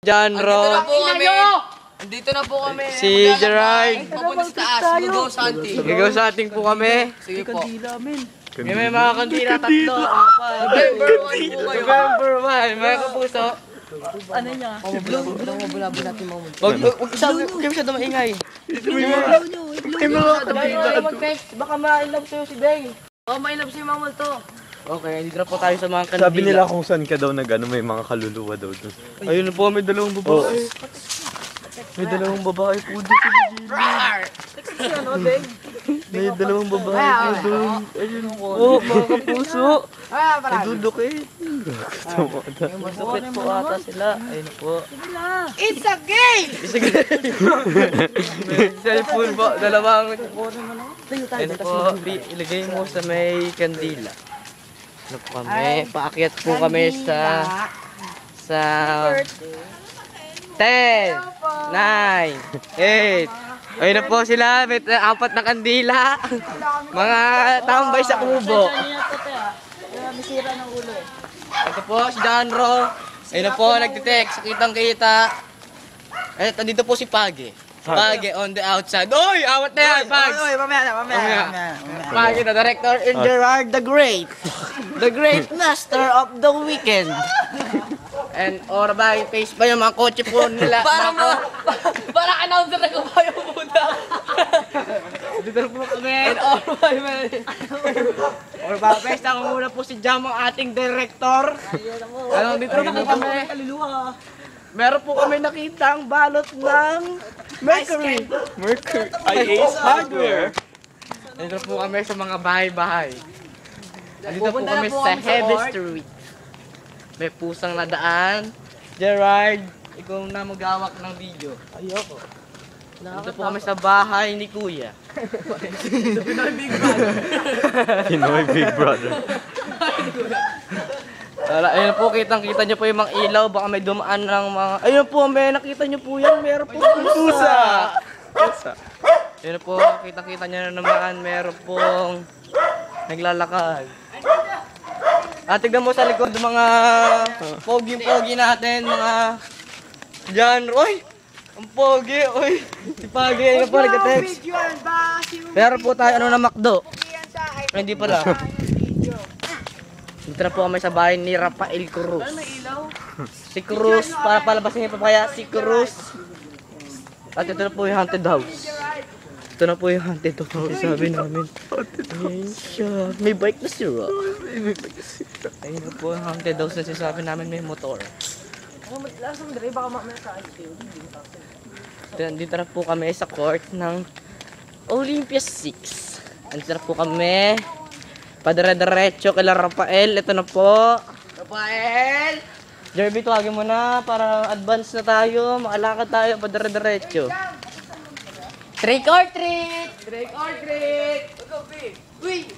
John Ron. Andito na po kami. Si Gerard. Papunta sa taas. Gagaw sa ating. Gagaw sa ating po kami. Sige po. May mga kandila tatlo. November 1 po kayo. November 1. Mga kapuso. Ano niya? Bulabo natin mga muna. Huwag masyado maingay. Baka ma-inlove sa'yo si Deng. Oo, ma-inlove si Mang Multo. Okay, dito na po tayo sa mga kandila. Sabi nila kung saan ka daw nag-ano, may mga kaluluwa daw doon. Ayun na po, may dalawang babae. May dalawang babae po doon sa gilid. May dalawang babae po doon. Ayun po. Oh, mga kapuso. Nagdudukit. Masukit po ata sila. Ayun po. It's a game! Isa cellphone po. Dalawang. Ayun po. Ilagay mo sa may kandila. Ano po kami? Paakyat po kami sa 10, 9, 8. Ayun na po sila. May 4 na kandila. Mga tambay sa kubo. Masira ng ulo eh. Ito po si John Ro. Ayun na po, nagtitext. Kitang kita. Eh, dito po si Page. Page on the outside. Oy, awat na yan, Page. Oy, mamaya. Page na director in Gerard the Great. The Great Master of the Weekend. And or ba, face ba yung mga kotse po nila? Parang announcer na kabayo muna. Dito na po kami. And or ba, face na muna po si Jam ang ating director. Ano, dito na po kami. Meron po kami nakitang balot ng Mercury. Ace Hardware. Dito po kami sa mga bahay-bahay. Dito po kami sa Heavy Street. May pusang nadaan. Gerard, ikaw na magawak ng video. Ayoko. Dito po kami sa bahay ni Kuya. Pinoy Big Brother. Ayun po, kitang-kita nyo po yung mga ilaw. Baka may dumaan ng mga... Ayun po, may nakita nyo po yan. Meron po pusa. Ayun po, kitang-kita nyo na naman. Meron pong naglalakad. Tignan mo sa likod mga pogi-pogi natin. Mga John Roy. Ang pogi. Oy, si Pagi. Ayun po, nag-text. Meron po tayo na McDo. Hindi pala. Dito na po kami sa bahay ni Rafael Cruz. Si Cruz, para palabasin niya pa kaya si Cruz. At ito na po yung haunted house. Ito na po yung haunted house. Sabi namin. Ayun siya. May bike na si Rob. Ayun na po yung haunted house na sinasabi namin may motor. Dito na po kami sa court ng Olympia 6. Dito na po kami. Padire-diretso kila Rafael. Ito na po. Rafael! Jerby, tuwagin mo na para advance na tayo. Makalakad tayo. Padire-diretso. Trick or treat! Trick or treat! Uy!